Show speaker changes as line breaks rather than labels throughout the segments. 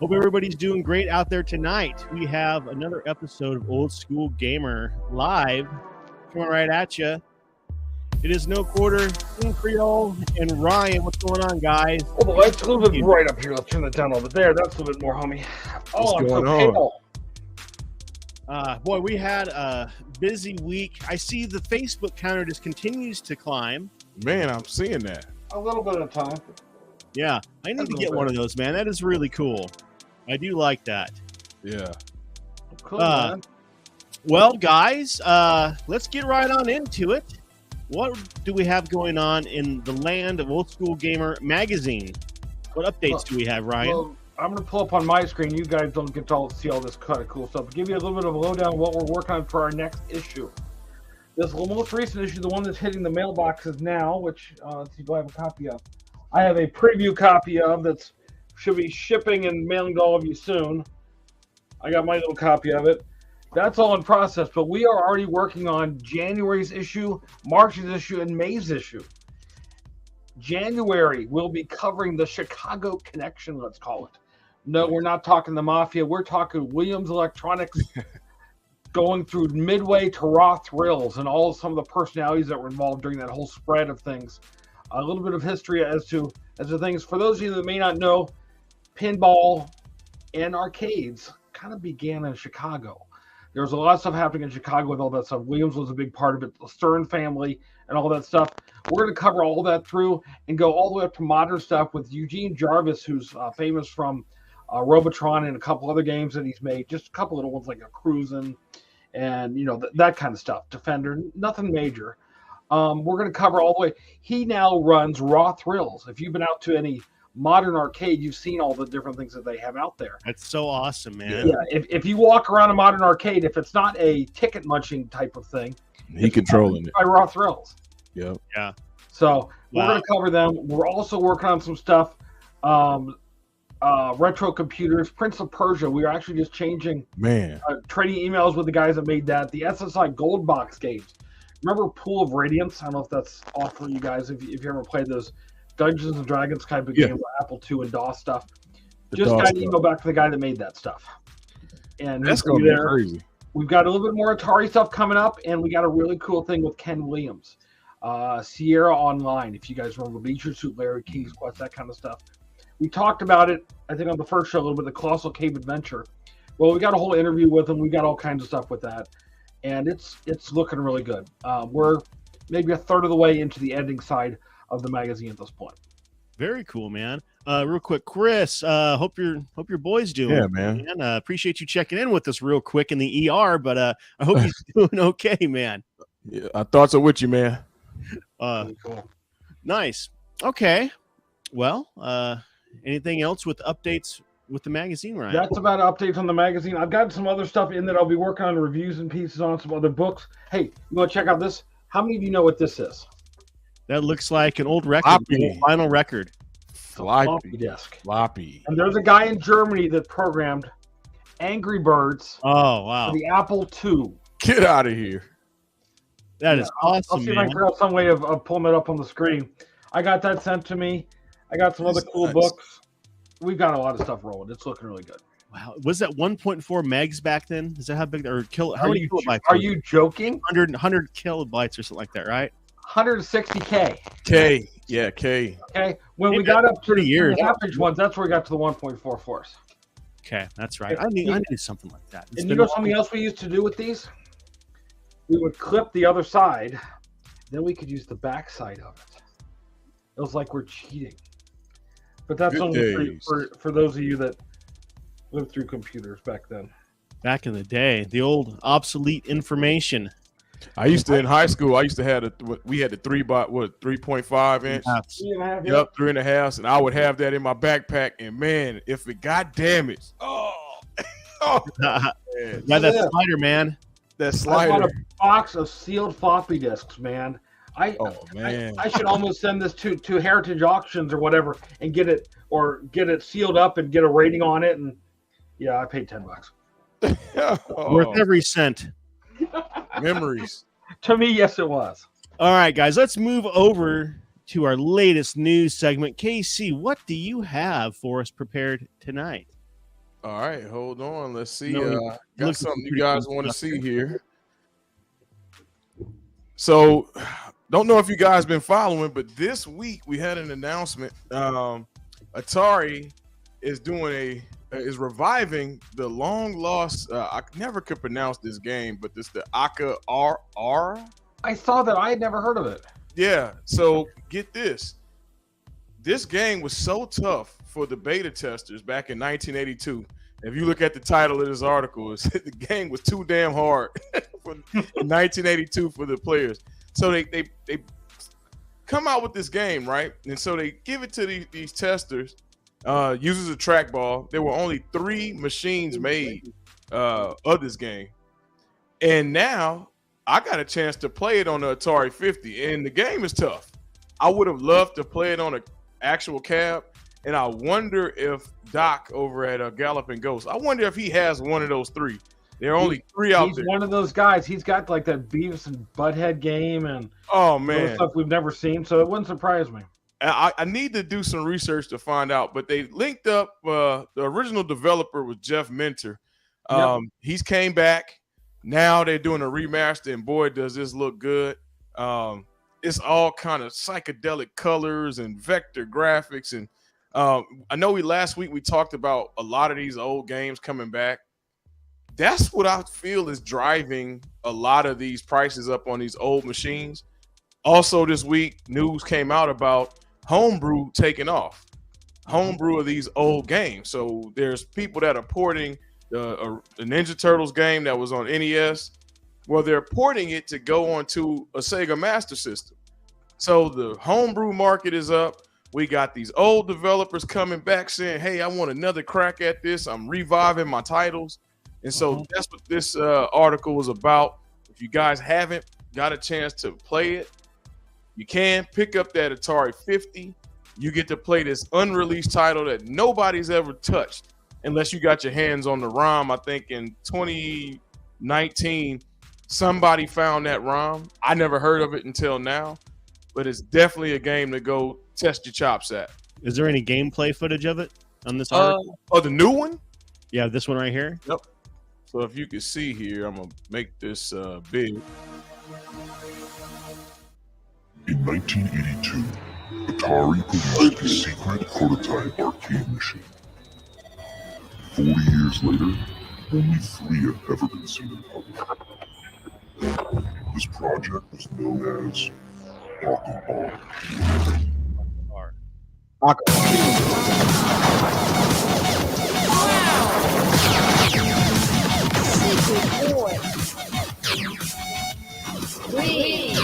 Hope everybody's doing great out there tonight. We have another episode of Old School Gamer live coming right at you. It is No Quarter, King Creole, and Ryan. What's going on, guys?
Oh, the light's a little bit bright up here. Let's turn that down a little bit. There, that's a little bit more, homie. Oh, I'm so pale.
Boy, we had a busy week. I see the Facebook counter just continues to climb.
Man, I'm seeing that.
A little bit of time.
Yeah, I need to get one of those, man. That is really cool. I do like that.
Yeah.
Cool, man.
Well, guys, let's get right on into it. What do we have going on in the land of Old School Gamer magazine? What updates do we have, Ryan?
Well, I'm going to pull up on my screen. You guys don't get to see all this kind of cool stuff. Give you a little bit of a lowdown on what we're working on for our next issue. This most recent issue, the one that's hitting the mailboxes now, which let's see if I have a copy of. I have a preview copy of that should be shipping and mailing to all of you soon. I got my little copy of it. That's all in process, but we are already working on January's issue, March's issue, and May's issue. January, we'll be covering the Chicago connection, let's call it. No, we're not talking the Mafia. We're talking Williams Electronics going through Midway to Raw Thrills and some of the personalities that were involved during that whole spread of things. A little bit of history as to things. For those of you that may not know, pinball and arcades kind of began in Chicago. There was a lot of stuff happening in Chicago with all that stuff. Williams was a big part of it, the Stern family and all that stuff. We're going to cover all that through and go all the way up to modern stuff with Eugene Jarvis, who's famous from Robotron and a couple other games that he's made. Just a couple little ones like a Cruisin' and, you know, that kind of stuff. Defender, nothing major. We're going to cover all the way. He now runs Raw Thrills. If you've been out to any modern arcade, you've seen all the different things that they have out there.
That's so awesome, man.
Yeah, if you walk around a modern arcade, if it's not a ticket munching type of thing,
he controlling it
by Raw Thrills.
Yep.
Yeah.
So we're going to cover them. We're also working on some stuff. Retro computers, Prince of Persia. We are actually just changing, trading emails with the guys that made that. The SSI Gold Box games. Remember Pool of Radiance? I don't know if that's off for you guys if you ever played those Dungeons and Dragons type of game with Apple II and DOS stuff. Just got an email back to the guy that made that stuff. And
that's going to be crazy.
We've got a little bit more Atari stuff coming up, and we got a really cool thing with Ken Williams. Sierra Online, if you guys remember Leisure Suit Larry, King's Quest, that kind of stuff. We talked about it, I think, on the first show a little bit, the Colossal Cave Adventure. Well, we got a whole interview with him. We got all kinds of stuff with that. And it's looking really good. We're maybe a third of the way into the editing side of the magazine at this point.
Very cool, man. Real quick, Chris, hope your boy's doing.
Yeah, man.
Appreciate you checking in with us real quick in the ER, but I hope he's doing okay, man.
Yeah, our thoughts are with you, man.
Really cool.
Nice. Okay. Well, anything else with updates with the magazine, Ryan?
That's about updates on the magazine. I've got some other stuff in that I'll be working on, reviews and pieces on some other books. Hey, you want to check out this? How many of you know what this is?
That looks like an old record, vinyl record.
Floppy disk.
Floppy.
And there's a guy in Germany that programmed Angry Birds.
Oh, wow.
For the Apple II.
Get out of here.
That is awesome,
I'll see if I can figure out some way of pulling it up on the screen. I got that sent to me. I got some other cool books. We've got a lot of stuff rolling. It's looking really good.
Wow. Was that 1.4 megs back then? Is that how big? Or how many kilobytes?
Are you joking?
100 kilobytes or something like that, right?
160K.
K. Yeah, K.
Okay. When we got up to the
years,
half-inch ones, that's where we got to the 1.4 force.
Okay, that's right. I need something like that.
And you know something else we used to do with these? We would clip the other side, then we could use the back side of it. It was like we're cheating. But that's only for those of you that lived through computers back then.
Back in the day, the old obsolete information.
I used to in high school. I used to have we had the 3.5 inch.
3.5.
Yep, 3.5, and I would have that in my backpack. And man, if it got damaged,
that slider, man.
That slider.
I bought a box of sealed floppy disks, man. I should almost send this to Heritage Auctions or whatever and get it sealed up and get a rating on it. And yeah, I paid $10.
Worth every cent.
Memories.
To me, yes, it was.
All right, guys, let's move over to our latest news segment. KC, what do you have for us prepared tonight?
All right, hold on. Let's see.
No,
Got something you
pretty
guys
cool
want to
stuff
see here. So, don't know if you guys been following, but this week we had an announcement. Atari is is reviving the long lost. I never could pronounce this game, but it's the Aka R.
I saw that. I had never heard of it.
Yeah. So get this. This game was so tough for the beta testers back in 1982. If you look at the title of this article, the game was too damn hard in 1982 for the players. So they come out with this game, right? And so they give it to these testers, uses a trackball. There were only 3 machines made of this game. And now I got a chance to play it on the Atari 50, and the game is tough. I would have loved to play it on an actual cab, and I wonder if Doc over at Galloping Ghost, I wonder if he has one of those 3. There are only 3 out there.
He's one of those guys. He's got like that Beavis and Butthead game and stuff we've never seen, so it wouldn't surprise me.
I need to do some research to find out, but they linked up. The original developer was Jeff Minter. He's came back. Now they're doing a remaster, and boy, does this look good. It's all kind of psychedelic colors and vector graphics. And I know last week we talked about a lot of these old games coming back. That's what I feel is driving a lot of these prices up on these old machines. Also this week, news came out about homebrew taking off. Homebrew of these old games. So there's people that are porting the Ninja Turtles game that was on NES. Well, they're porting it to go onto a Sega Master System. So the homebrew market is up. We got these old developers coming back saying, hey, I want another crack at this. I'm reviving my titles. And so that's what this article was about. If you guys haven't got a chance to play it, you can pick up that Atari 50. You get to play this unreleased title that nobody's ever touched unless you got your hands on the ROM. I think in 2019, somebody found that ROM. I never heard of it until now, but it's definitely a game to go test your chops at.
Is there any gameplay footage of it on this article?
Oh, the new one?
Yeah, this one right here.
Yep. So if you can see here, I'm gonna make this big.
In 1982, Atari produced a secret prototype arcade machine. 40 years later, only 3 have ever been seen in public. This project was known as
Secret boy. Green.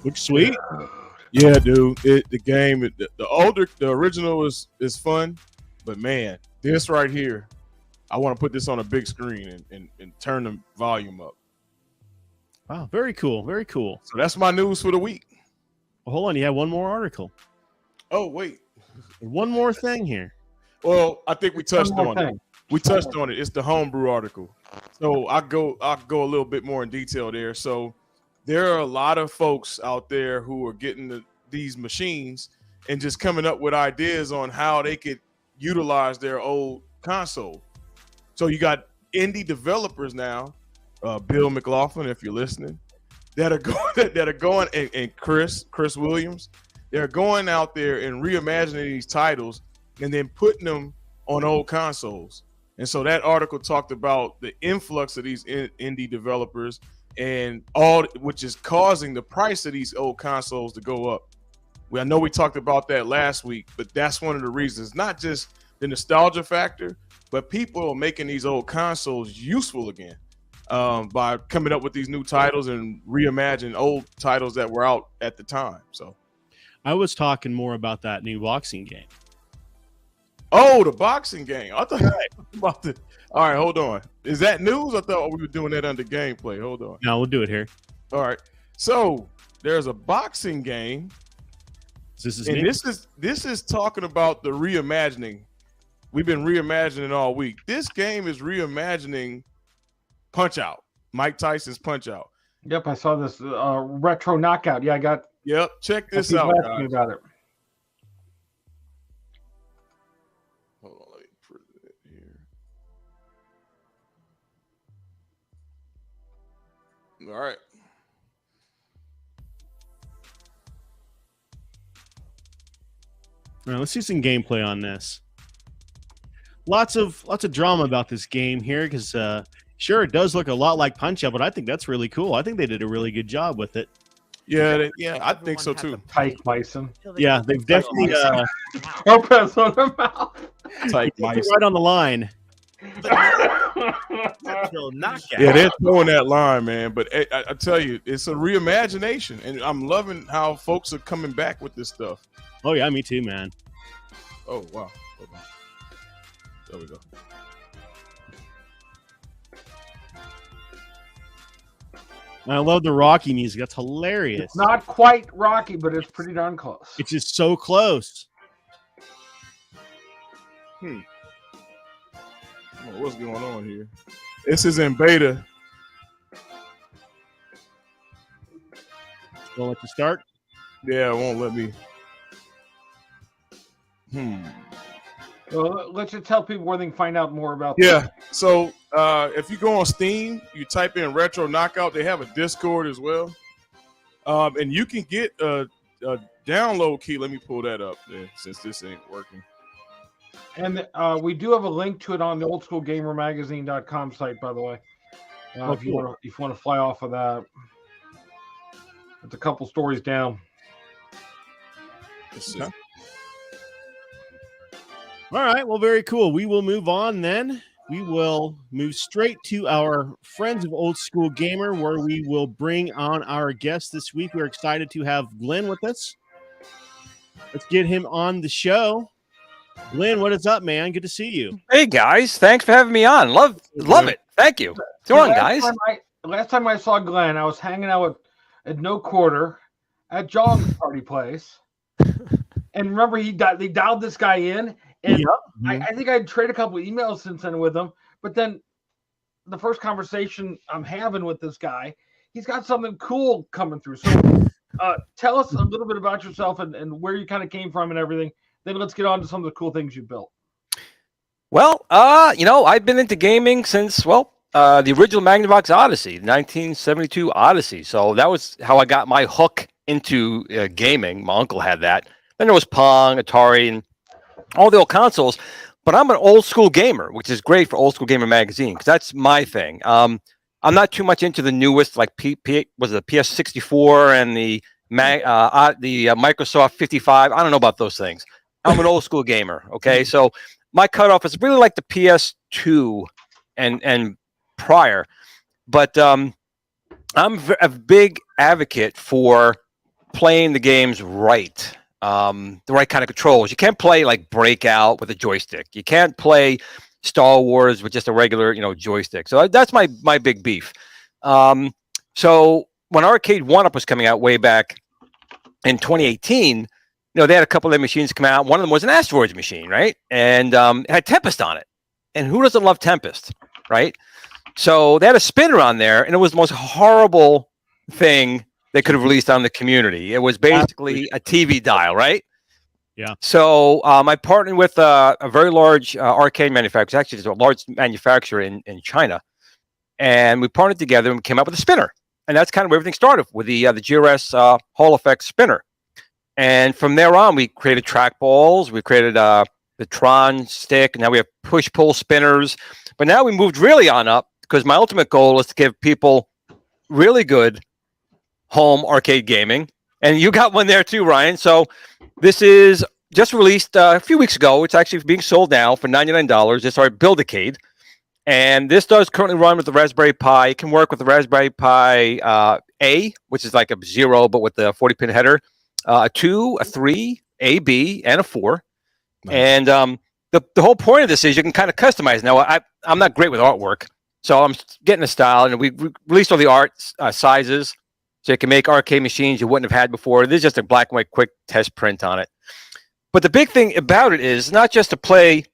Looks sweet.
Yeah, dude. The game, the original is fun, but man, this right here, I want to put this on a big screen and turn the volume up.
Wow, very cool. Very cool.
So that's my news for the week.
Well, hold on, you have one more article.
Oh, wait.
One more thing here.
Well, I think we touched on it. We touched on it. It's the homebrew article. So I'll go a little bit more in detail there. So there are a lot of folks out there who are getting these machines and just coming up with ideas on how they could utilize their old console. So you got indie developers now, Bill McLaughlin, if you're listening, that are going and Chris Williams, they're going out there and reimagining these titles and then putting them on old consoles. And so that article talked about the influx of these indie developers and all, which is causing the price of these old consoles to go up. I know we talked about that last week, but that's one of the reasons, not just the nostalgia factor, but people are making these old consoles useful again by coming up with these new titles and reimagining old titles that were out at the time. So
I was talking more about that new boxing game.
Oh, the boxing game. I thought about the. All right, hold on. Is that news? I thought we were doing that under gameplay. Hold on.
No, we'll do it here.
All right. So there's a boxing game.
This
is talking about the reimagining. We've been reimagining all week. This game is reimagining Punch Out. Mike Tyson's Punch Out.
Yep, I saw this retro knockout. Yeah, I got.
Yep, check this
people
out,
asking me
guys.
about it.
Hold on, let me put it here. All right.
All right, let's see some gameplay on this. Lots of drama about this game here because sure, it does look a lot like Punch Out, but I think that's really cool. I think they did a really good job with it.
Yeah, I think so too.
Tyke Bison.
Yeah, they've definitely
Lopez on their mouth.
Type
put it
mice.
right on the line.
Yeah, they're throwing that line, man. But I tell you, it's a reimagination, and I'm loving how folks are coming back with this stuff.
Oh yeah, me too, man.
Oh wow, hold on. There we go.
And I love the Rocky music. That's hilarious.
It's not quite Rocky, but it's pretty darn close.
It's just so close.
Oh, what's going on here? This is in beta.
Will let you start?
Yeah, it won't let me.
Well, let's just tell people where they can find out more about
Yeah. So if you go on Steam, you type in Retro Knockout. They have a Discord as well, and you can get a download key. Let me pull that up there since this ain't working.
And we do have a link to it on the oldschoolgamermagazine.com site, by the way. If you want to fly off of that. It's a couple stories down.
Let's see.
Okay. All right, well, very cool. We will move on then. We will move straight to our Friends of Old School Gamer, where we will bring on our guest this week. We're excited to have Glenn with us. Let's get him on the show. Glenn, what is up, man? Good to see you.
Hey guys, thanks for having me on. Love it. Thank you. Come on, guys.
Last time I saw Glenn, I was hanging out at No Quarter at John's party place. And remember, they dialed this guy in. And I think I'd trade a couple of emails since then with him. But then the first conversation I'm having with this guy, he's got something cool coming through. So tell us a little bit about yourself and where you kind of came from and everything. Then let's get on to some of the cool things you built.
Well, I've been into gaming since, the original Magnavox Odyssey, 1972 Odyssey. So that was how I got my hook into gaming. My uncle had that. Then there was Pong, Atari, and all the old consoles. But I'm an old school gamer, which is great for Old School Gamer magazine because that's my thing. I'm not too much into the newest, like was it the PS64 and the Microsoft 55. I don't know about those things. I'm an old school gamer. Okay, so my cutoff is really like the PS2 and prior. But I'm a big advocate for playing the games right. The right kind of controls. You can't play like Breakout with a joystick. You can't play Star Wars with just a regular, joystick. So that's my big beef. So when Arcade 1-Up was coming out way back in 2018, they had a couple of machines come out. One of them was an Asteroids machine, right? And it had Tempest on it. And who doesn't love Tempest, right? So they had a spinner on there, and it was the most horrible thing they could have released on the community. It was basically a TV dial, right?
Yeah.
So I partnered with a very large arcade manufacturer. Actually, it's a large manufacturer in China. And we partnered together and we came up with a spinner. And that's kind of where everything started with the GRS Hall Effect spinner. And from there on, we created trackballs. We created the Tron stick. Now we have push-pull spinners. But now we moved really on up because my ultimate goal is to give people really good home arcade gaming. And you got one there too, Ryan. So this is just released a few weeks ago. It's actually being sold now for $99. It's our Build-A-Cade. And this does currently run with the Raspberry Pi. It can work with the Raspberry Pi A, which is like a 0, but with the 40-pin header. A 2, a 3, a B, and a 4. Nice. And the whole point of this is you can kind of customize. Now, I'm not great with artwork, so I'm getting a style. And we released all the art sizes, so you can make arcade machines you wouldn't have had before. This is just a black and white quick test print on it. But the big thing about it is not just to play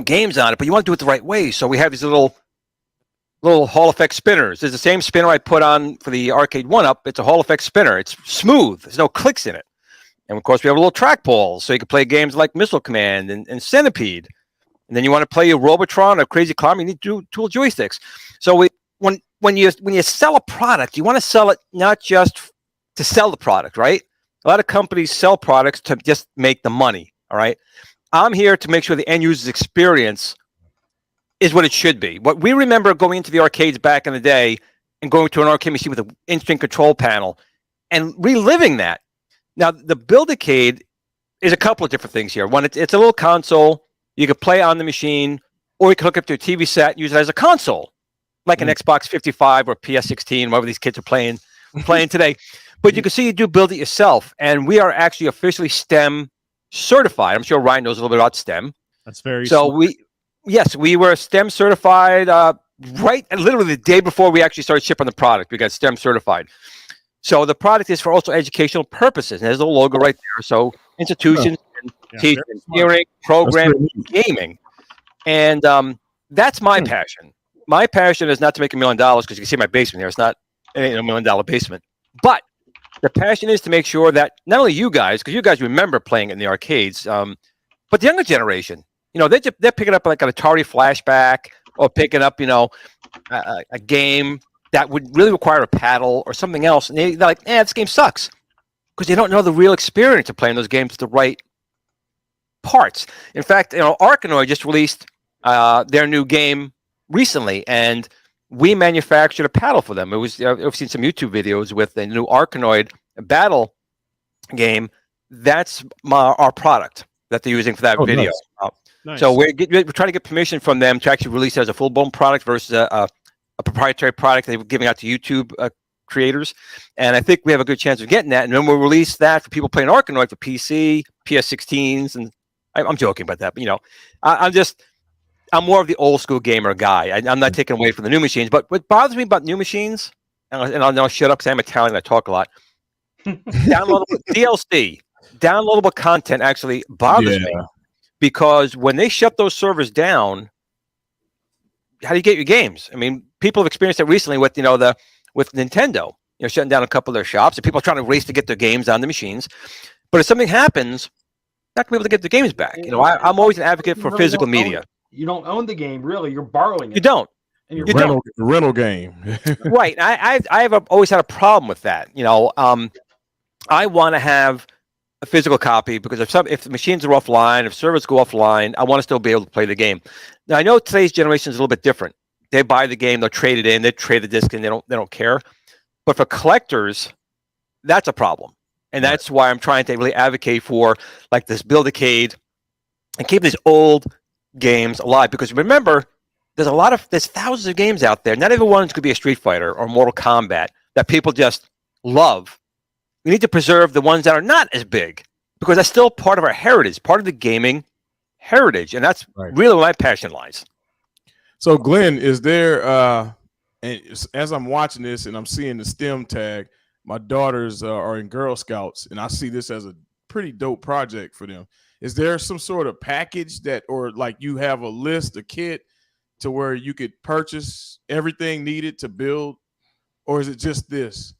games on it, but you want to do it the right way. So we have these little little Hall effect spinners. It's the same spinner I put on for the arcade 1-up. It's a Hall effect spinner. It's smooth. There's no clicks in it. And of course, we have a little trackball, so you can play games like Missile Command and Centipede. And then you want to play a Robotron or Crazy Climber, you need dual joysticks. So when you sell a product, you want to sell it not just to sell the product, right? A lot of companies sell products to just make the money. All right. I'm here to make sure the end user's experience is what it should be. What we remember going into the arcades back in the day and going to an arcade machine with an instant control panel and reliving that. Now, the Build-A-Cade is a couple of different things here. One, it's a little console. You could play on the machine, or you can hook up to a TV set and use it as a console, like an Xbox 55 or PS16, whatever these kids are playing today. But you can see you do build it yourself. And we are actually officially STEM certified. I'm sure Ryan knows a little bit about STEM.
That's very
so
smart.
we were STEM certified right literally the day before we actually started shipping the product. We got STEM certified. So the product is for also educational purposes. And there's a logo right there. So institutions can teach engineering, programming, gaming. And that's my passion. My passion is not to make $1 million, because you can see my basement here. It's not a $1 million basement. But the passion is to make sure that not only you guys, because you guys remember playing it in the arcades, but the younger generation, they're picking up like an Atari Flashback or picking up, a game that would really require a paddle or something else. And they're like, this game sucks, because they don't know the real experience of playing those games with the right parts. In fact, Arkanoid just released their new game recently, and we manufactured a paddle for them. It was I've seen some YouTube videos with the new Arkanoid battle game. That's our product that they're using for that video.
Nice.
So we're trying to get permission from them to actually release it as a full-blown product versus a proprietary product they were giving out to YouTube creators. And I think we have a good chance of getting that. And then we'll release that for people playing Arkanoid for PC, PS16s, and I'm joking about that, but I'm more of the old school gamer guy. I'm not taking away from the new machines, but what bothers me about new machines, and I'll shut up because I'm Italian, I talk a lot. Downloadable DLC, downloadable content actually bothers me, because when they shut those servers down, how do you get your games? I mean, people have experienced it recently with with Nintendo, shutting down a couple of their shops, and people are trying to race to get their games on the machines. But if something happens, not gonna be able to get the games back. I'm always an advocate for physical media.
You don't own the game, really. You're borrowing it.
You don't.
And you're
rental game.
Right. I have always had a problem with that. I want to have a physical copy, because if the machines are offline, if servers go offline, I want to still be able to play the game. Now, I know today's generation is a little bit different. They buy the game, they'll trade it in, they trade the disc in, they don't care. But for collectors, that's a problem. And that's why I'm trying to really advocate for like this Build-A-Cade and keep these old games alive. Because remember, there's thousands of games out there. Not every one's could be a Street Fighter or Mortal Kombat that people just love. We need to preserve the ones that are not as big, because that's still part of our heritage, part of the gaming heritage. And that's really where my passion lies.
So Glenn, is there and as I'm watching this and I'm seeing the STEM tag, my daughters are in Girl Scouts, and I see this as a pretty dope project for them. Is there some sort of package or like you have a kit to where you could purchase everything needed to build, or is it just this?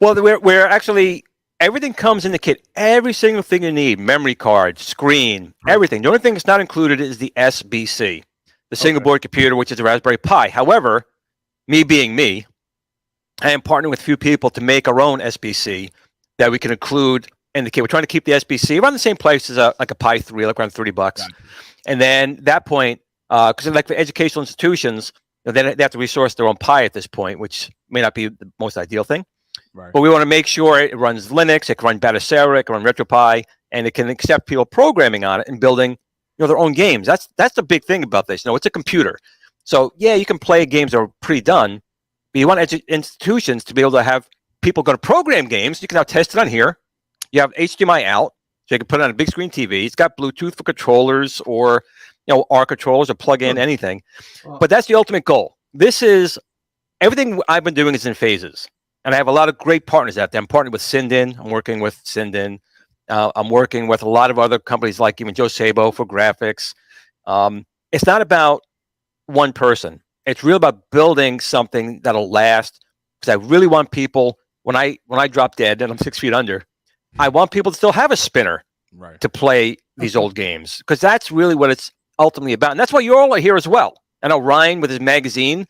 Well, we're actually, everything comes in the kit. Every single thing you need, memory card, screen, everything. The only thing that's not included is the SBC, the single board computer, which is a Raspberry Pi. However, me being me, I am partnering with a few people to make our own SBC that we can include in the kit. We're trying to keep the SBC around the same price as like a Pi 3, like around $30. And then at that point, because like for educational institutions, they have to resource their own Pi at this point, which may not be the most ideal thing. But we want to make sure it runs Linux, it can run Batacera, it can run RetroPie, and it can accept people programming on it and building their own games. That's the big thing about this. It's a computer. So yeah, you can play games that are pre-done, but you want institutions to be able to have people go to program games. You can now test it on here. You have HDMI out, so you can put it on a big screen TV. It's got Bluetooth for controllers, or R controllers, or plug in anything. But that's the ultimate goal. This is everything I've been doing is in phases, and I have a lot of great partners out there. I'm partnering with Sinden. I'm working with Sinden. I'm working with a lot of other companies, like even Joe Sabo for graphics. It's not about one person. It's real about building something that'll last. Because I really want people when I drop dead and I'm 6 feet under, I want people to still have a spinner to play these old games, because that's really what it's ultimately about. And that's why you all are here as well. I know Ryan with his magazine.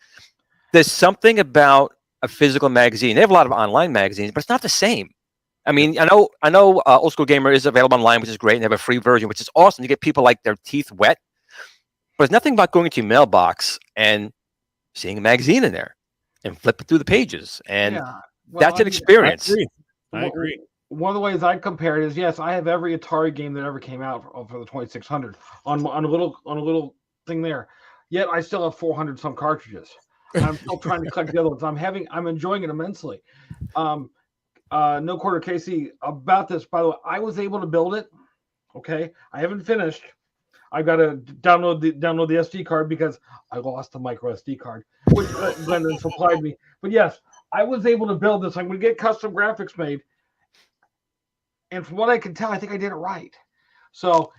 There's something about a physical magazine. They have a lot of online magazines, but it's not the same. I mean, I know Old School Gamer is available online, which is great, and they have a free version, which is awesome. You get people like their teeth wet. But there's nothing about going into your mailbox and seeing a magazine in there and flipping through the pages. And that's an experience.
I agree.
One of the ways I'd compare it is, yes, I have every Atari game that ever came out for the 2600 on a little thing there. Yet I still have 400 some cartridges. I'm still trying to collect the other ones. I'm enjoying it immensely. No Quarter Casey, about this, by the way, I was able to build it. Okay, I haven't finished. I've got to download the SD card because I lost the micro SD card, which Glenn supplied me. But yes, I was able to build this. I'm going to get custom graphics made. And from what I can tell, I think I did it right. So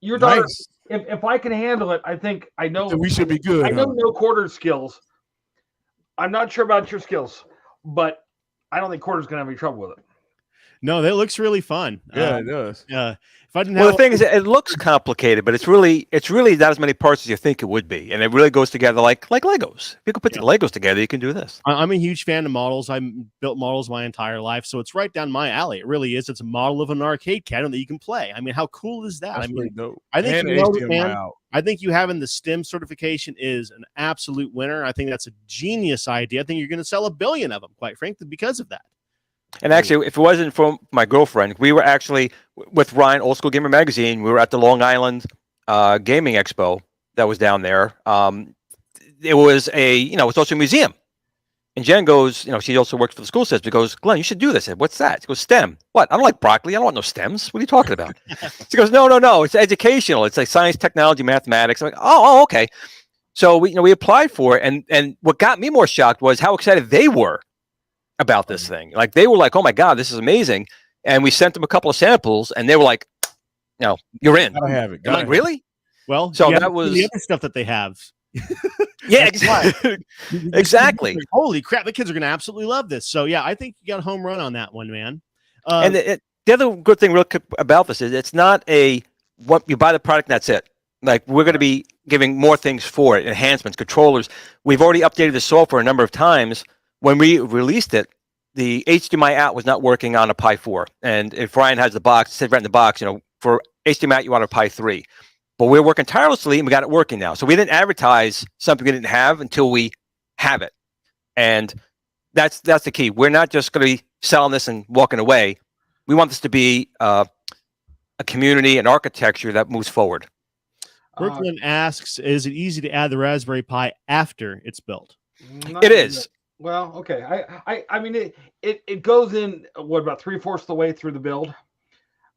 your daughter,
Nice.
if I can handle it, I think I know.
So we should be good.
I know No Quarter skills. I'm not sure about your skills, but I don't think Quarter's going to have any trouble with it.
No, that looks really fun.
Yeah, it does.
If I didn't
Well,
have
the thing is, it looks complicated, but it's really not as many parts as you think it would be, and it really goes together like Legos. If you can put the Legos together, you can do this.
I'm a huge fan of models. I've built models my entire life, so it's right down my alley. It really is. It's a model of an arcade cabinet that you can play. I mean, how cool is that?
That's
I mean,
pretty dope.
I think
And
you know it,
HDMI
man.
out.
I think you having the STEM certification is an absolute winner. I think that's a genius idea. I think you're going to sell 1 billion of them, quite frankly, because of that.
And actually, if it wasn't for my girlfriend, we were actually with Ryan, Old School Gamer Magazine. We were at the Long Island Gaming Expo that was down there. It was it's also a museum. And Jen goes, she also works for the school system. She goes, Glenn, you should do this. I said, what's that? She goes, STEM. What? I don't like broccoli. I don't want no STEMs. What are you talking about? She goes, no. It's educational. It's like science, technology, mathematics. I'm like, oh, okay. So we applied for it, and what got me more shocked was how excited they were about this thing. Like they were like, oh my God, this is amazing. And we sent them a couple of samples and they were like, you're in.
Gotta have it.
I'm like, really?
Well,
So
you
that
gotta see
was
the other stuff that they have.
yeah,
That's why.
exactly.
Holy crap, the kids are going to absolutely love this. So yeah, I think you got a home run on that one, man.
And the other good thing real quick about this is it's not what you buy the product and that's it. Like we're going to be giving more things for it, enhancements, controllers. We've already updated the software a number of times. When we released it, the HDMI out was not working on a Pi 4. And if Ryan has the box, it said right in the box, for HDMI out, you want a Pi 3. But we're working tirelessly and we got it working now. So we didn't advertise something we didn't have until we have it. And that's the key. We're not just going to be selling this and walking away. We want this to be a community and architecture that moves forward.
Brooklyn asks, is it easy to add the Raspberry Pi after it's built?
It is.
Well, okay. I mean, it goes in, about 3/4 of the way through the build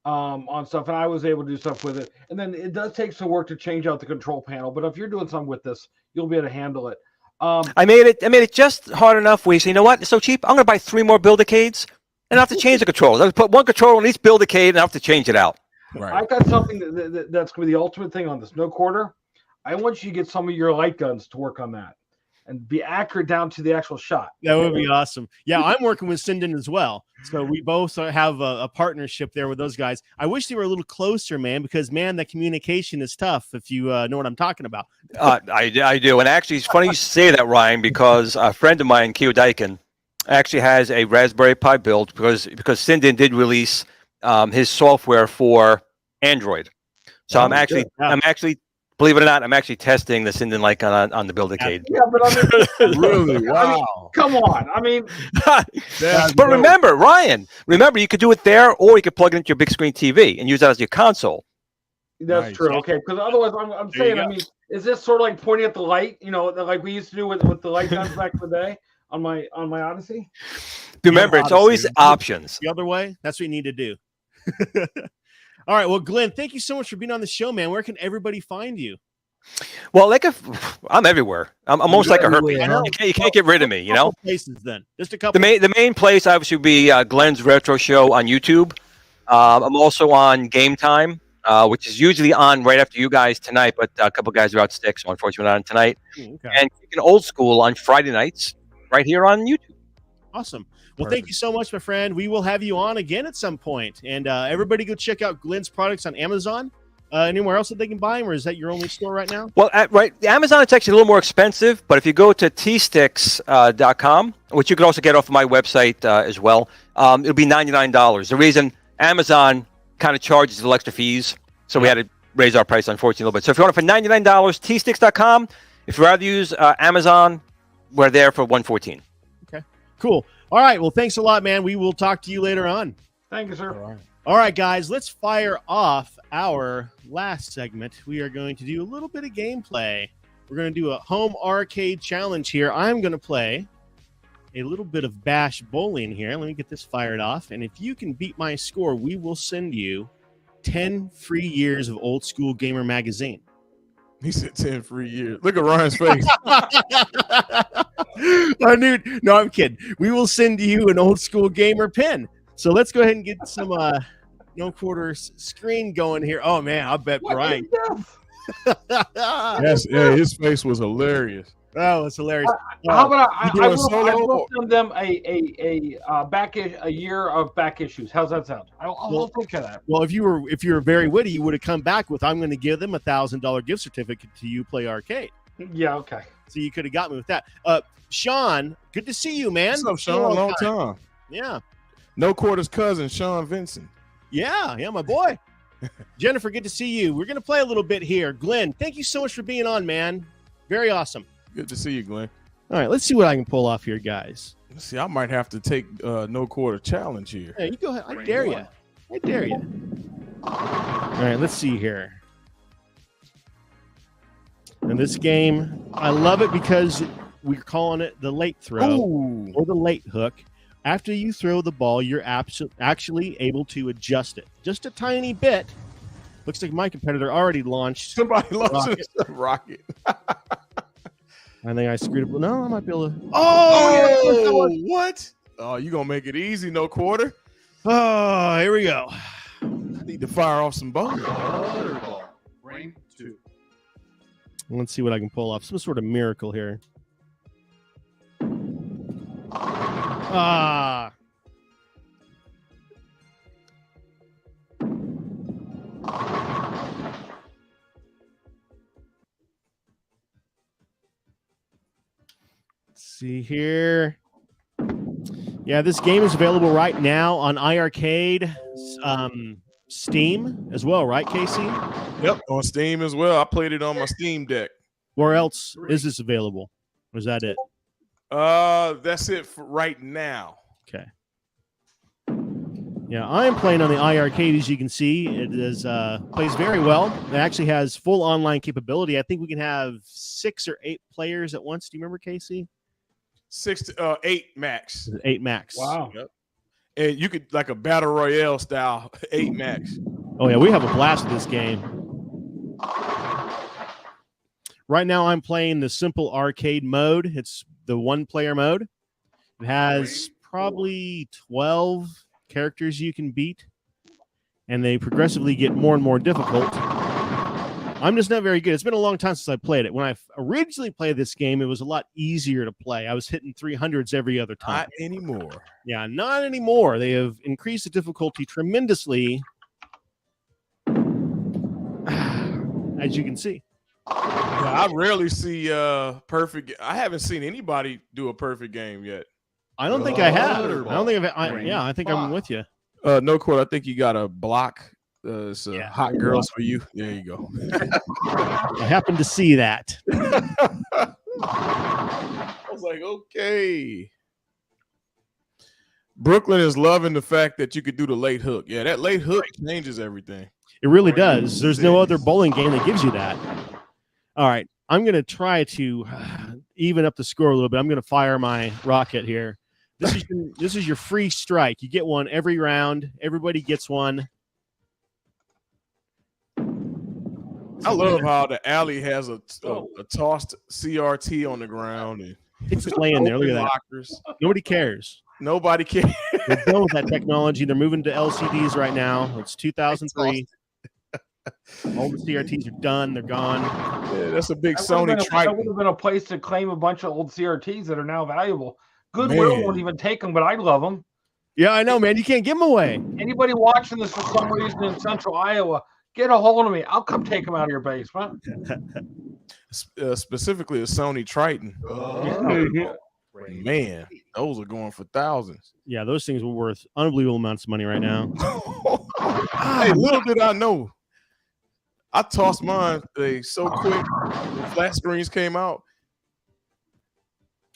on stuff, and I was able to do stuff with it. And then it does take some work to change out the control panel, but if you're doing something with this, you'll be able to handle it.
I made it just hard enough where you say, you know what? It's so cheap. I'm going to buy 3 more build-a-cades and I have to change the controls. I put one controller on each build-a-cade and I have to change it out.
Right. I got something that's going to be the ultimate thing on this. No Quarter. I want you to get some of your light guns to work on that and be accurate down to the actual shot.
That would be awesome. Yeah, I'm working with Sinden as well. So we both have a partnership there with those guys. I wish they were a little closer, man, because, man, the communication is tough if you know what I'm talking about.
I do. And actually, it's funny you say that, Ryan, because a friend of mine, Keo Daikin, actually has a Raspberry Pi build because Sinden did release his software for Android. So I'm actually, believe it or not, I'm actually testing the Sinden like on the build-a-cade.
Yeah, but I mean,
Really? Wow.
I mean, come on. I mean,
but remember, Ryan, you could do it there, or you could plug it into your big screen TV and use that as your console.
that's
Nice.
true. Okay, because otherwise, I'm
There you
saying,
go.
I mean, is this sort of like pointing at the light? Like we used to do with the light guns back in the day on my Odyssey.
Remember, it's always options.
The other way, that's what you need to do. All right. Well, Glenn, thank you so much for being on the show, man. Where can everybody find you?
Well, I'm everywhere. I'm almost like a herpes. You can't get rid of me,
Couple places then. Just a couple.
The main place obviously would be Glenn's Retro Show on YouTube. I'm also on Game Time. which is usually on right after you guys tonight, but a couple guys are out sick, so unfortunately not on tonight.
Okay.
And Kicking Old School on Friday nights right here on YouTube.
Awesome. Well, thank you so much, my friend. We will have you on again at some point. And everybody go check out Glen's products on Amazon. Anywhere else that they can buy them, or is that your only store right now?
Well, Amazon, it's actually a little more expensive, but if you go to tsticks.com, which you can also get off of my website as well, it'll be $99. The reason Amazon kind of charges little extra fees, so we had to raise our price, unfortunately, a little bit. So if you want it for $99, tsticks.com. If you rather use Amazon, we're there for $114.
Okay, cool. All right, well, thanks a lot, man. We will talk to you later on.
Thank you, sir.
All right, guys, let's fire off our last segment. We are going to do a little bit of gameplay. We're going to do a home arcade challenge here. I'm going to play a little bit of Bash Bowling here. Let me get this fired off. And if you can beat my score, we will send you 10 free years of Old School Gamer magazine.
He said 10 free years. Look at Ryan's face.
No, I'm kidding. We will send you an Old School Gamer pin. So let's go ahead and get some no quarters screen going here. Oh man, I bet Brian.
Yes, yeah, his face was hilarious.
Oh, it's hilarious.
How about I
doing
will
solo?
send them a year of back issues. How's that sound? I'll take care of that.
Well, if you were very witty, you would have come back with, "I'm going to give them $1,000 gift certificate to you play arcade."
Yeah, okay.
So you could have got me with that. Sean, good to see you, man.
What's up, Sean? Long time.
Yeah.
No quarters cousin, Sean Vincent.
Yeah, my boy. Jennifer, good to see you. We're going to play a little bit here. Glenn, thank you so much for being on, man. Very awesome.
Good to see you, Glenn.
All right, let's see what I can pull off here, guys.
Let's see, I might have to take no quarter challenge here.
Hey, you go ahead. I dare you. I dare you. All right, let's see here. And this game, I love it because we're calling it the late throw or the late hook. After you throw the ball, you're actually able to adjust it just a tiny bit. Looks like my competitor already launched.
Somebody launched a rocket.
I think I screwed up. No, I might be able to.
Oh, what? Oh, you gonna make it easy? No quarter.
Oh, here we go.
I need to fire off some bones.
Frame 2.
Let's see what I can pull off. Some sort of miracle here. Ah. Let's see here. Yeah, this game is available right now on iArcade, Steam as well, right, Casey?
Yep, on Steam as well. I played it on my Steam Deck.
Where else is this available? Or is that it?
That's it for right now.
Okay. Yeah, I am playing on the iArcade, as you can see. It is plays very well. It actually has full online capability. I think we can have 6 or 8 players at once. Do you remember, Casey?
6 to 8 max.
8 max.
Wow.
Yep. And you could like a battle royale style 8 max.
Oh yeah, we have a blast with this game. Right now, I'm playing the simple arcade mode. It's the 1-player mode. It has probably 12 characters you can beat, and they progressively get more and more difficult. I'm just not very good. It's been a long time since I played it. When I originally played this game, it was a lot easier to play. I was hitting 300s every other time.
Not anymore.
Yeah, not anymore. They have increased the difficulty tremendously, as you can see.
Yeah, I rarely see perfect. I haven't seen anybody do a perfect game yet.
I don't think I have. I don't think I've. Yeah, I think I'm with you.
No quote. I think you got a block. It's hot girls for you. There you go.
I happened to see that.
I was like, okay. Brooklyn is loving the fact that you could do the late hook. Yeah, that late hook changes everything.
It really does. There's no other bowling game that gives you that. All right, I'm going to try to even up the score a little bit. I'm going to fire my rocket here. This is your free strike. You get one every round. Everybody gets one.
I love how the alley has a tossed CRT on the ground. And
it's just laying there. Look at that.
Lockers.
Nobody cares.
Nobody cares.
They're done with that technology. They're moving to LCDs right now. It's 2003. All the CRTs are done. They're gone.
Yeah, that's a big
That
Sony
would
Triton.
have been a place to claim a bunch of old CRTs that are now valuable. Goodwill
Man.
won't even take them, but I love them.
Yeah, I know, man. You can't give them away.
Anybody watching this for some reason in Central Iowa, get a hold of me. I'll come take them out of your basement.
Specifically a Sony Triton. Man, those are going for thousands.
Yeah, those things were worth unbelievable amounts of money right now.
Hey, little did I know, I tossed mine so quick. When flat screens came out,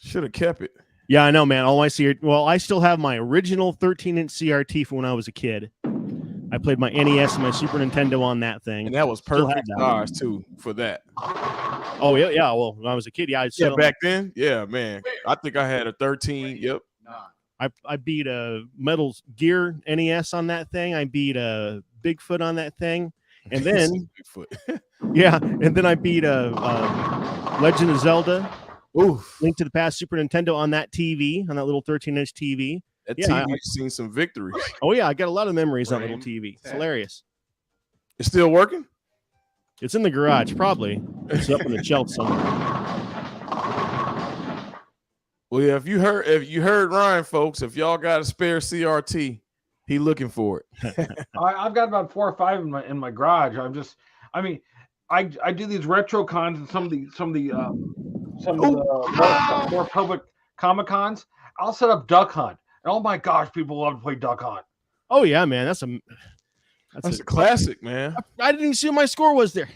should have kept it.
Yeah, I know, man. All my CRT. Well, I still have my original 13-inch CRT from when I was a kid. I played my NES and my Super Nintendo on that thing.
And that was
Still
perfect
have that.
size too for that.
Oh yeah, yeah. Well, when I was a kid, yeah,
Yeah, back then, yeah, man. I think I had a 13. Yep.
I beat a Metal Gear NES on that thing. I beat a Bigfoot on that thing, and then
Bigfoot.
yeah, and then I beat a Legend of Zelda,
Oof.
Link to the Past Super Nintendo on that TV, on that little 13-inch TV.
That
Yeah,
TV's seen some victories.
Oh yeah, I got a lot of memories on that little TV. It's hilarious.
It's still working?
It's in the garage, probably. It's up on the shelf somewhere.
Well, yeah, if you heard Ryan, folks, if y'all got a spare CRT, he looking for it.
I've got about 4 or 5 in my garage. I do these retro cons and some of the more public Comic Cons. I'll set up Duck Hunt. And oh my gosh, people love to play Duck Hunt.
Oh yeah, man, that's
a classic, man.
I didn't even see what my score was there.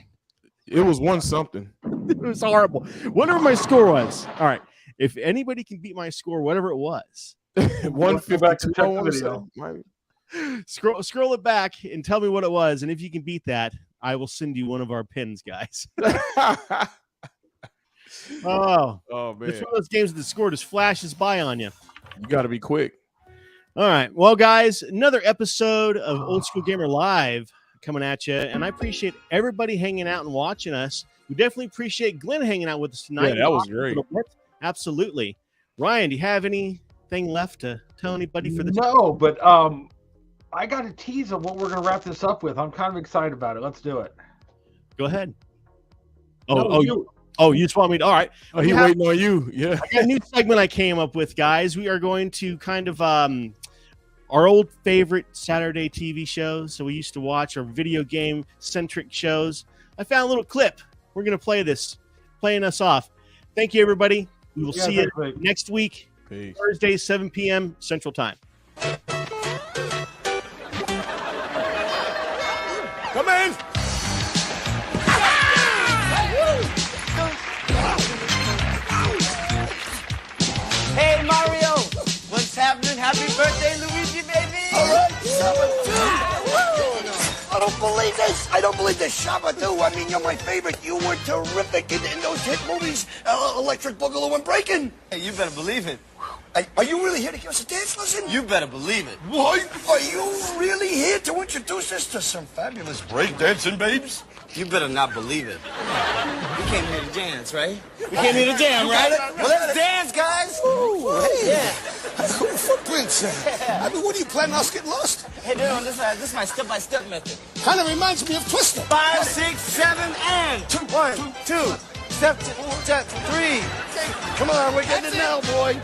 It was one something.
It was horrible. Whatever my score was. All right. If anybody can beat my score, whatever it was,
152.
scroll it back and tell me what it was. And if you can beat that, I will send you one of our pins, guys. Oh man. It's one of those games that the score just flashes by on you.
You got to be quick.
All right. Well, guys, another episode of Old School Gamer Live coming at you. And I appreciate everybody hanging out and watching us. We definitely appreciate Glenn hanging out with us tonight.
Yeah, that was great.
Absolutely. Ryan, do you have anything left to tell anybody for this?
No, but I got a tease of what we're going to wrap this up with. I'm kind of excited about it. Let's do it.
Go ahead. You just want me to? All right.
Oh, he's waiting on you. Yeah.
I got a new segment I came up with, guys. We are going to kind of our old favorite Saturday TV shows. So we used to watch our video game centric shows. I found a little clip. We're going to play this, playing us off. Thank you, everybody. We will see you next week,
Peace.
Thursday, 7 p.m. Central Time.
Come in.
Hey, Mario! What's happening? Happy birthday, Luigi, baby!
All right, I don't believe this. I don't believe this. Shabba-doo. I mean, you're my favorite. You were terrific in those hit movies, Electric Boogaloo and Breakin'.
Hey, you better believe it.
Are you really here to give us a dance lesson?
You better believe it.
What? Are you really here to introduce us to some fabulous breakdancing babes?
You better not believe it. We came here to dance, right? We came here to jam, right? Well, let's dance, guys.
Ooh, hey.
Yeah.
Cool footprints. I mean, what are you planning on us getting lost?
Hey, dude, this is my step-by-step method.
Kind of reminds me of Twister.
5, 6, 7, and 1, 2, step 3.
Come on, we're getting it now, boy.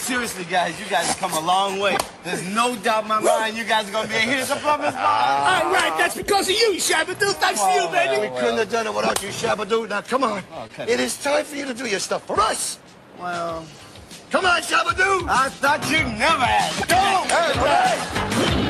seriously, guys, you guys have come a long way. There's no doubt in my mind you guys are going to be a hit as a performance.
All right, that's because of you, Shabba-Doo. Thanks to you, baby. We couldn't have done it without you, Shabba-Doo. Now, come on. It is time for you to do your stuff for us.
Well,
Come on, Shabba-Doo.
I thought you'd never ask.
Go! Hey,